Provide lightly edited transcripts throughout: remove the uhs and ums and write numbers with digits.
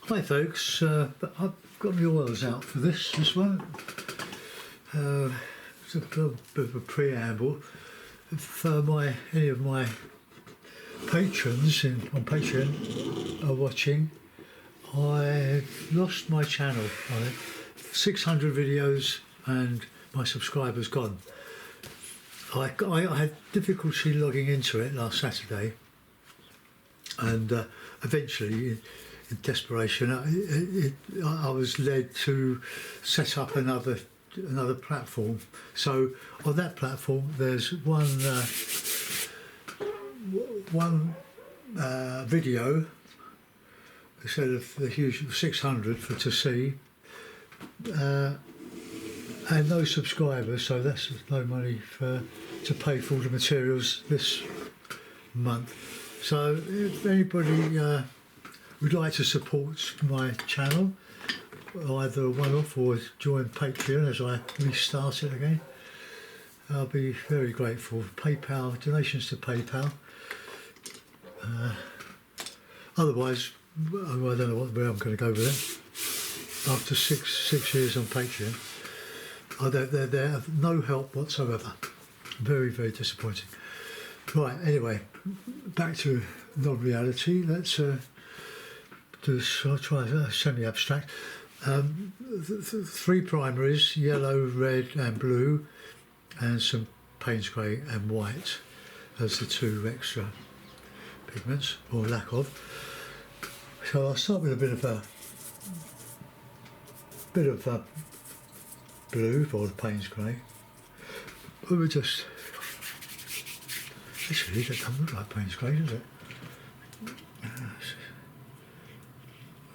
Hi folks, I've got my oils out for this one. It's a little bit of a preamble. If any of my patrons on Patreon are watching, I've lost my channel. 600 videos and my subscribers gone. I had difficulty logging into it last Saturday, and eventually, in desperation, I was led to set up another platform. So on that platform, there's one video instead of the huge 600 to see, and no subscribers. So that's no money to pay for all the materials this month. So if anybody would like to support my channel, either a one-off or join Patreon as I restart it again, I'll be very grateful. PayPal, donations to PayPal. Otherwise, I don't know where I'm going to go with it. After six years on Patreon, they're of no help whatsoever. Very, very disappointing. Right, anyway, back to non-reality. Let's I'll try semi-abstract. 3 primaries, yellow, red and blue, and some Payne's grey and white as the 2 extra pigments, or lack of. So I'll start with a bit of blue for the Payne's grey. We'll just, actually that doesn't look like Payne's grey, does it?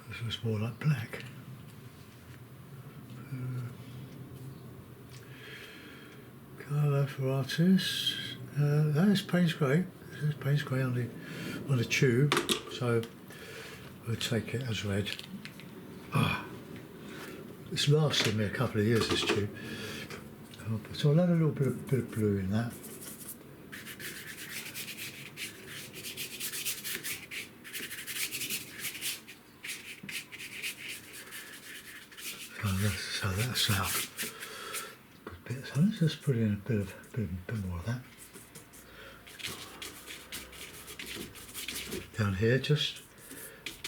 This looks more like black. Colour for artists. That's Payne's grey. There's Payne's grey on the tube, so we'll take it as red. It's lasted me a couple of years, this tube. So I'll add a little bit of blue in that. So that's out. Good bit. So let's just put in a bit more of that. Down here, just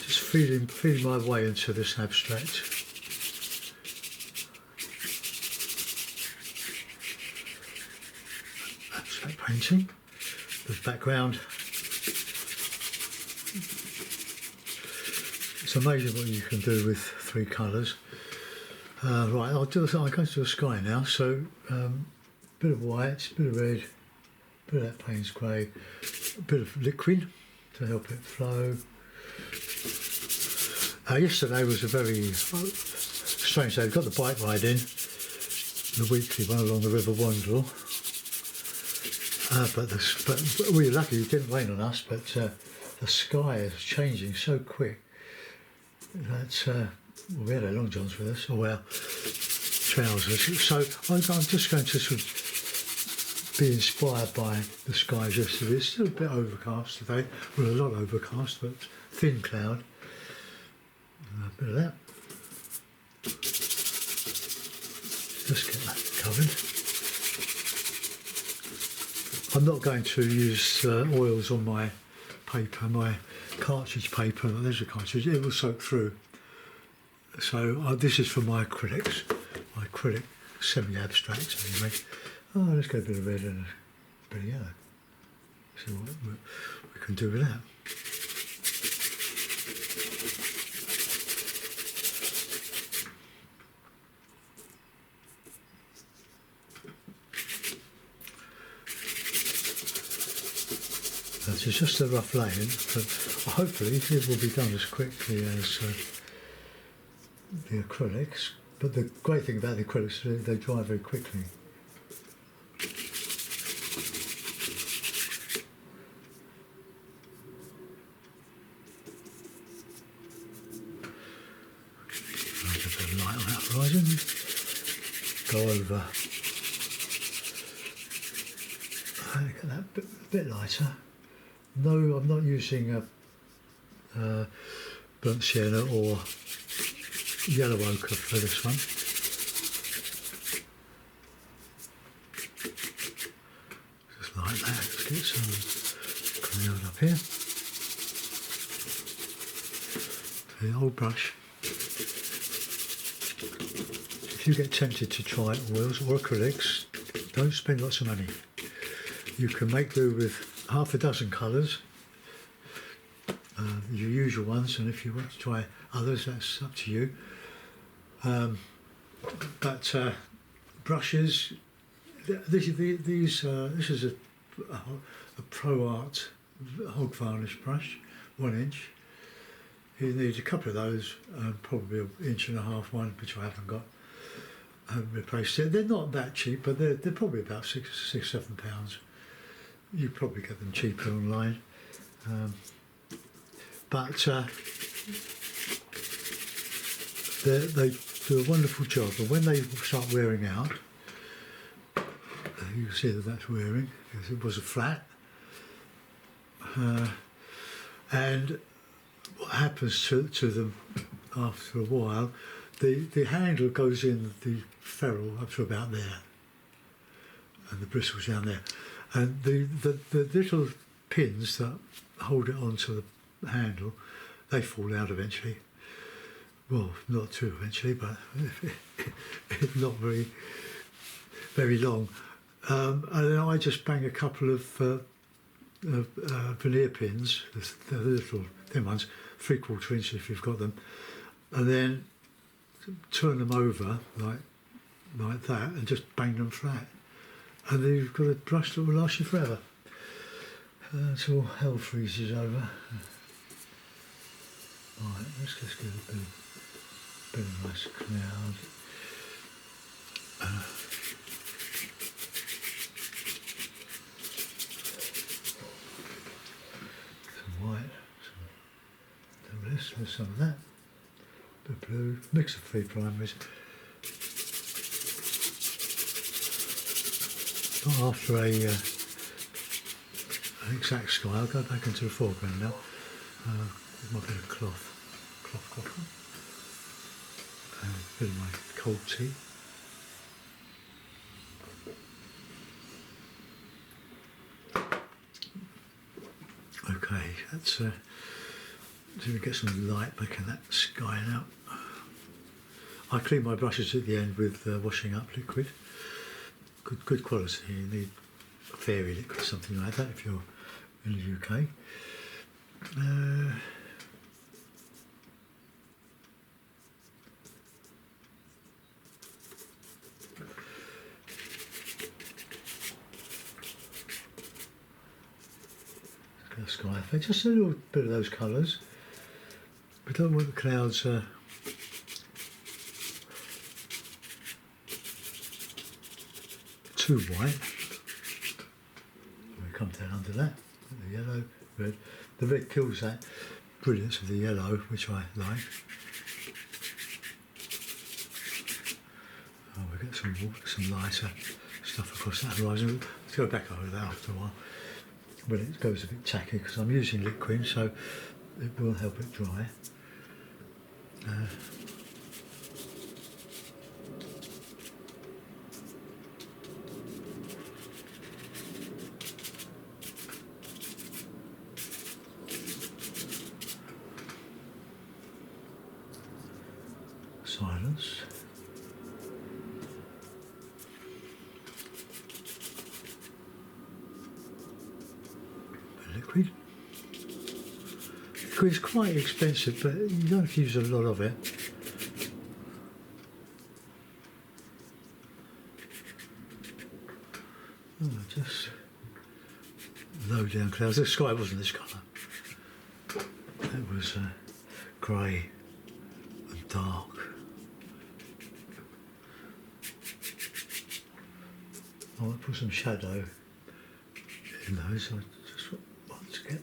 feeling my way into this abstract. Abstract painting. The background. It's amazing what you can do with 3 colours. Right, I'll go to the sky now. So, bit of white, bit of red, bit of that Payne's grey, a bit of liquid to help it flow. Yesterday was a very strange day. We got the bike ride in, the weekly one along the River Wandle. But we were lucky it didn't rain on us. But the sky is changing so quick that. We had our long johns with us, or our trousers. So I'm just going to sort of be inspired by the skies yesterday. It's still a bit overcast today. Well, a lot overcast, but thin cloud. A bit of that. Just get that covered. I'm not going to use oils on my paper, my cartridge paper. There's a cartridge. It will soak through. So this is for my acrylics, my acrylic semi-abstracts anyway. Let's get a bit of red and a bit of yellow. See what we can do with that. This is just a rough laying, but hopefully it will be done as quickly as the acrylics. But the great thing about the acrylics is they dry very quickly. I'll get a bit of light on that horizon. Go over. Get that a bit lighter. No, I'm not using burnt sienna or yellow ochre for this one. Just like that. Let's get some cloud up here. The old brush. If you get tempted to try oils or acrylics, don't spend lots of money. You can make do with half a dozen colours, your usual ones, and if you want to try others, that's up to you. But brushes, this is a Pro Art hog varnish brush, 1 inch. You need a couple of those, probably an 1.5 inch one, which I haven't got. I haven't replaced it. They're not that cheap, but they're probably about £6-7. You probably get them cheaper online. But they do a wonderful job. And when they start wearing out, you can see that that's wearing, because it was a flat. And what happens to them after a while, the handle goes in the ferrule up to about there, and the bristles down there, and the little pins that hold it onto the handle, they fall out eventually. Well, not too eventually, but not very long. And then I just bang a couple of veneer pins, the little thin ones, 3/4 inch if you've got them, and then turn them over like that and just bang them flat, and then you've got a brush that will last you forever until hell freezes over. Right, let's just get a bit of nice cloud. Some white, some of this, there's some of that. The blue, mix of 3 primaries. Not after an exact sky, I'll go back into the foreground now. With my bit of cloth cotton, and a bit of my cold tea. Okay, that's so we get some light back in that sky now. I clean my brushes at the end with washing up liquid. Good quality. You need a fairy liquid, something like that, if you're in the UK. Sky effect, just a little bit of those colours. We don't want the clouds too white. We come down under that, the yellow, red. The red kills that brilliance of the yellow, which I like. Oh, we get some lighter stuff across that horizon. Let's go back over that after a while. When it goes a bit tacky, because I'm using liquid, so it will help it dry. Silence. Liquid. Liquid's quite expensive, but you don't have to use a lot of it. Oh, just low down clouds. The sky wasn't this colour. It was grey and dark. I might put some shadow in those. I just want to get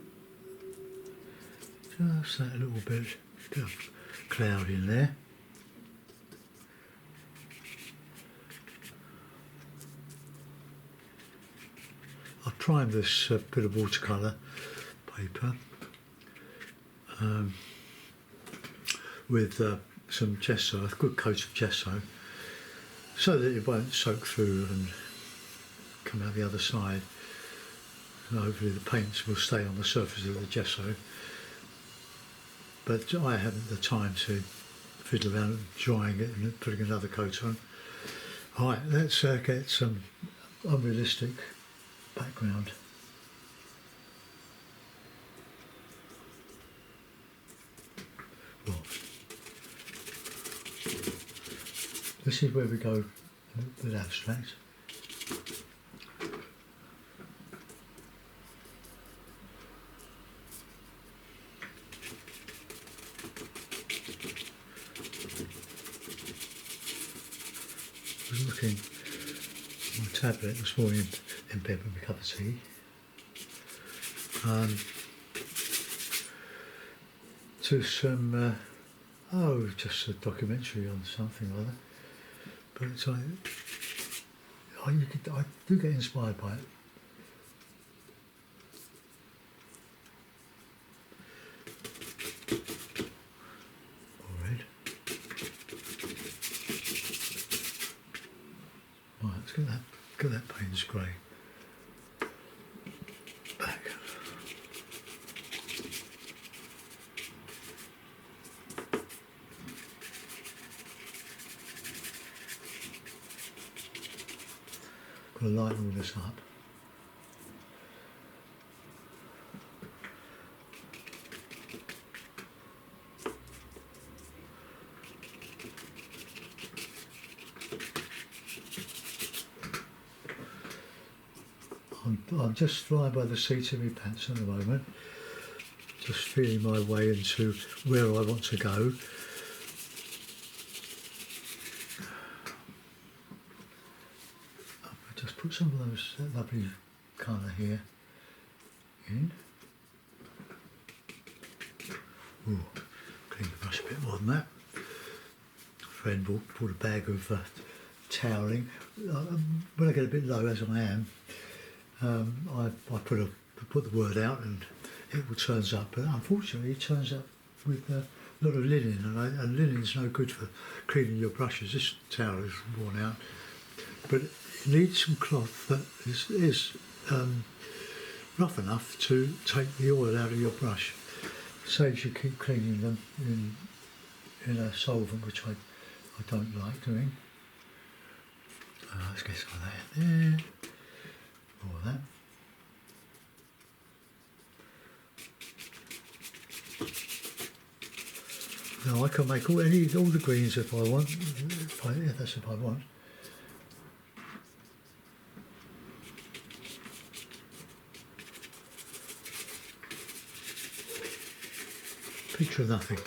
just that little bit of cloud in there. I've primed this bit of watercolour paper with some gesso, a good coat of gesso, so that it won't soak through and come out the other side. And hopefully the paints will stay on the surface of the gesso. But I haven't the time to fiddle around drying it and putting another coat on. Alright, let's get some unrealistic background. Well, this is where we go with abstract. I was looking at my tablet this morning in bed with a cup of tea. To some, just a documentary on something or other. But I do get inspired by it. All red. Right, let's get that Payne's grey back. Got to lighten all this up. I'm just flying by the seat of my pants at the moment, just feeling my way into where I want to go. I'll just put some of those lovely colour here in. Ooh, clean the brush a bit more than that. A friend bought a bag of toweling. When I get a bit low, as I am, I put the word out and it turns up, but unfortunately it turns up with a lot of linen, and linen's no good for cleaning your brushes. This towel is worn out, but it needs some cloth that is rough enough to take the oil out of your brush. Saves you keep cleaning them in a solvent, which I don't like doing. Let's get some of that in there. More of that. Now I can make all the greens if I want, if I want. Picture of nothing.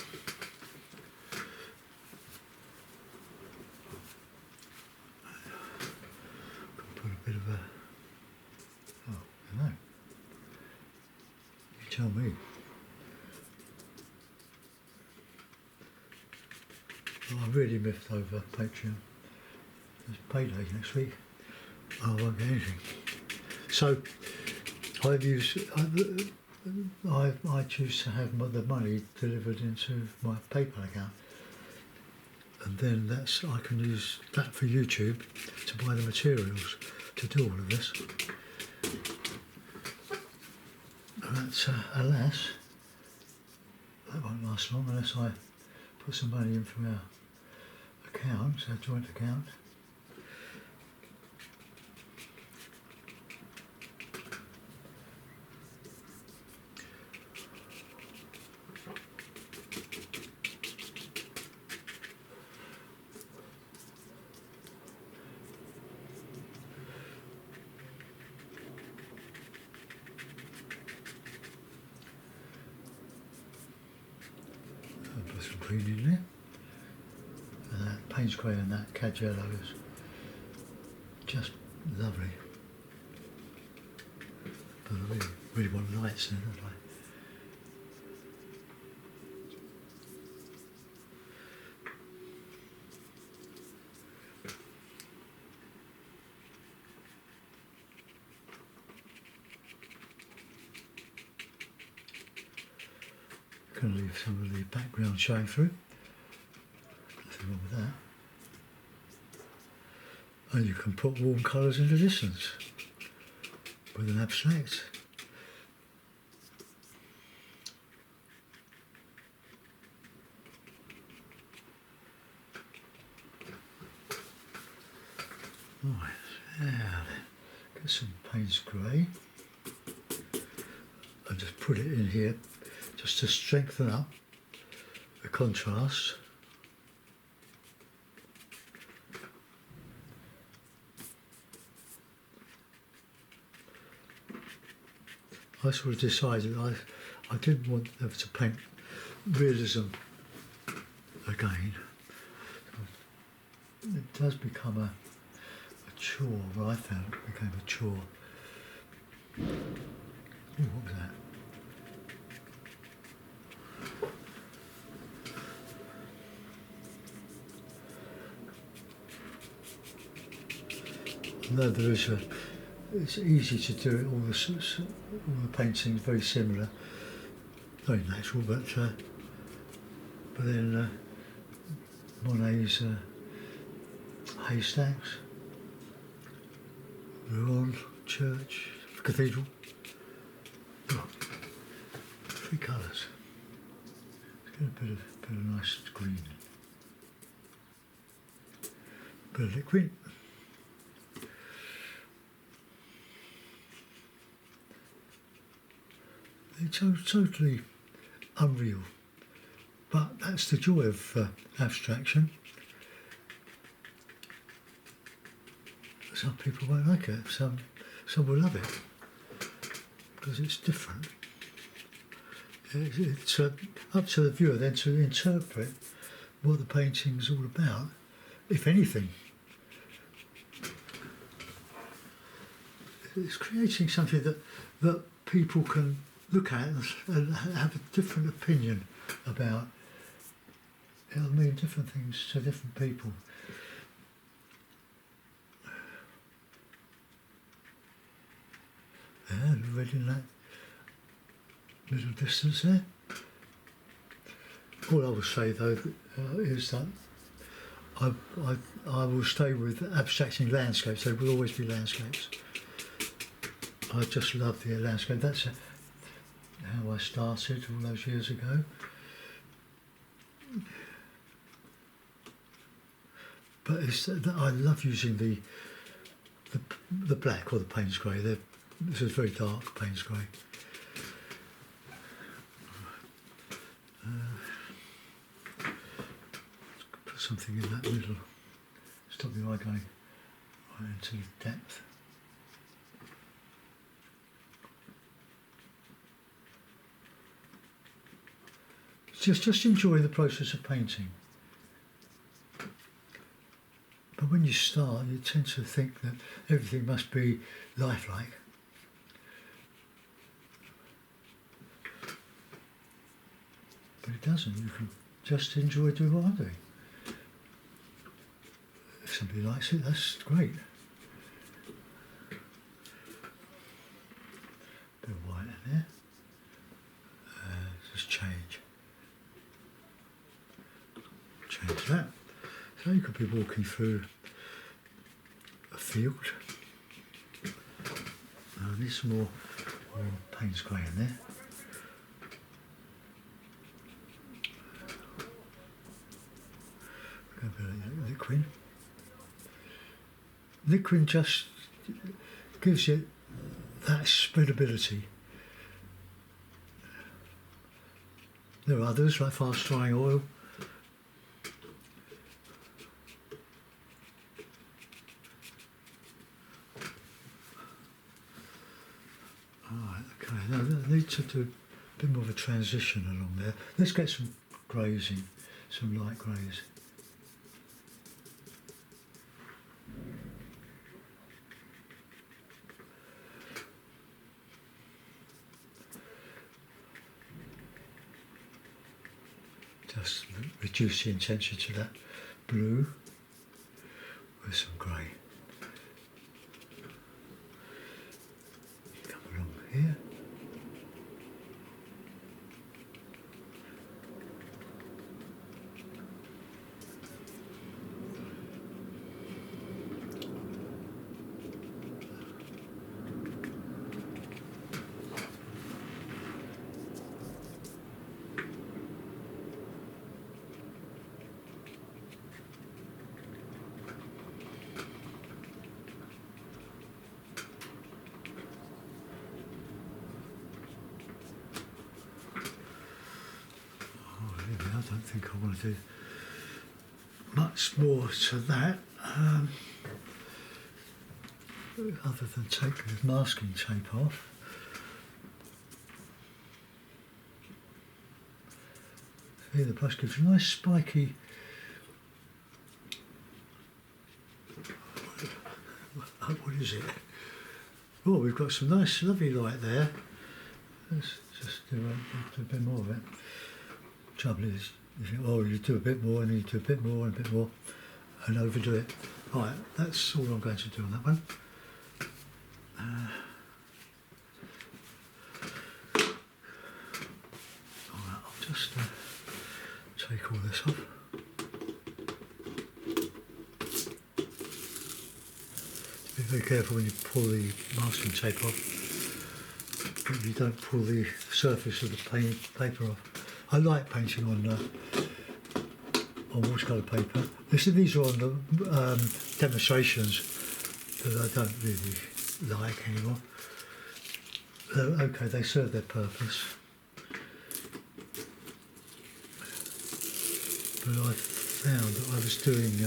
Put a bit of a, I don't know. You tell me. Well, I really miffed over Patreon. It's payday next week. I won't get anything. So I choose to have the money delivered into my PayPal account, and then I can use that for YouTube to buy the materials to do all of this. And that's alas, that won't last long unless I put some money in from our account, our joint account. Put some green in there, and that Payne's grey and that cad yellow is just lovely. But I really want lights in, don't I? Going to leave some of the background showing through. nothing wrong with that. And you can put warm colours in the distance with an abstract. Right, now then, get some Payne's grey and just put it in here just to strengthen up the contrast. I sort of decided I didn't want to paint realism again. It does become a chore. Well, I found it became a chore. Ooh, what was that? No, there is a. It's easy to do it. All the paintings very similar, very natural, but then Monet's haystacks, Rouen Church, Cathedral. Oh, three colours. Let's get a bit of nice green, bit of liquid. It's totally unreal, but that's the joy of abstraction. Some people won't like it, some will love it, because it's different. It's up to the viewer then to interpret what the painting's all about, if anything. It's creating something that people can look at and have a different opinion about. It'll mean different things to different people. Yeah, red in that middle distance there. All I will say though is that I will stay with abstracting landscapes. There will always be landscapes. I just love the landscape. That's how I started all those years ago. But I love using the black or the Payne's grey. This is very dark Payne's grey. Put something in that middle. Stop the eye going right into the depth. Just enjoy the process of painting. But when you start, you tend to think that everything must be lifelike. But it doesn't. You can just enjoy doing what I'm doing. If somebody likes it, that's great. Bit of white in there. Just change that. So you could be walking through a field. There's some more Payne's grey in there. A bit of liquid. Liquid just gives it that spreadability. There are others like fast drying oil. Now I need to do a bit more of a transition along there. Let's get some greys in, some light greys. Just reduce the intensity to that blue with some grey. Come along here. think I want to do much more to that, other than take the masking tape off. See, the brush gives a nice spiky. What is it? Oh, we've got some nice, lovely light there. Let's just do a bit more of it. Trouble is, you think, oh, you do a bit more, and you do a bit more, and a bit more, and overdo it. Right, that's all I'm going to do on that one. Alright, I'll just take all this off. Be very careful when you pull the masking tape off, that you don't pull the surface of the paper off. I like painting on watercolour paper. These are on the demonstrations that I don't really like anymore. Okay, they serve their purpose. But I found that I was doing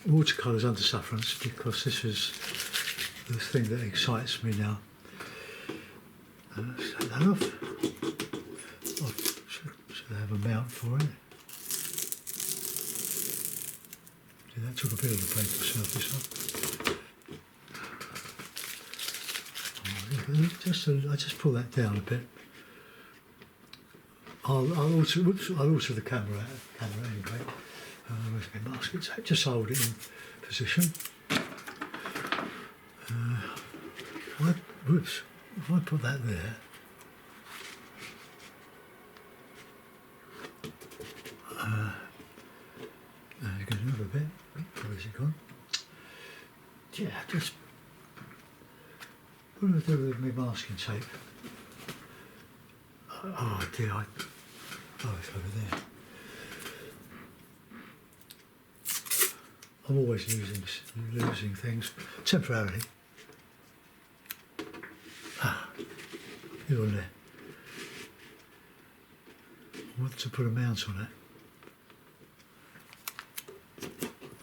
watercolours under sufferance because this is the thing that excites me now. Let's take that off. I should have a mount for it. See, that took a bit of the paper surface off. I just pull that down a bit. I'll alter the camera anyway. Where's my masking tape? Just hold it in position. Whoops! If I put that there, get another bit. Where's it gone? Yeah, just what do I do with my masking tape? Oh dear! Oh, it's over there. I'm always losing things temporarily. You're on there. I want to put a mount on it.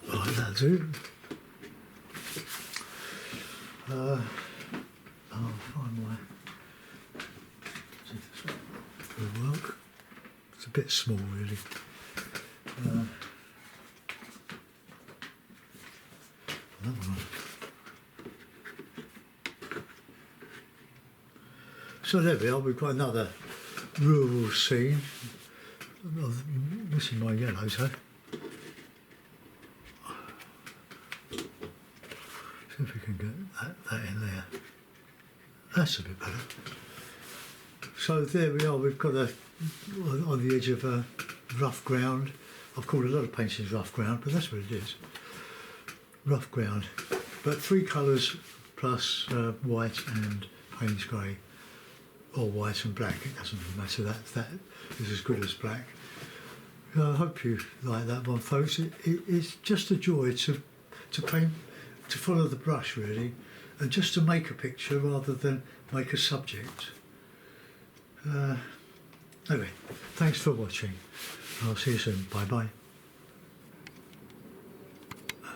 Right, that'll do. I'll find my. See if this will work. It's a bit small, really. Another one. So there we are, we've got another rural scene. I'm missing my yellows, eh? See if we can get that in there. That's a bit better. So there we are, we've got on the edge of rough ground. I've called a lot of paintings rough ground, but that's what it is. Rough ground. But 3 colours plus white and Payne's grey. Or white and black, it doesn't really matter, that is as good as black. I hope you like that one, folks. It's just a joy to paint, to follow the brush really, and just to make a picture rather than make a subject. Anyway, thanks for watching. I'll see you soon. Bye bye.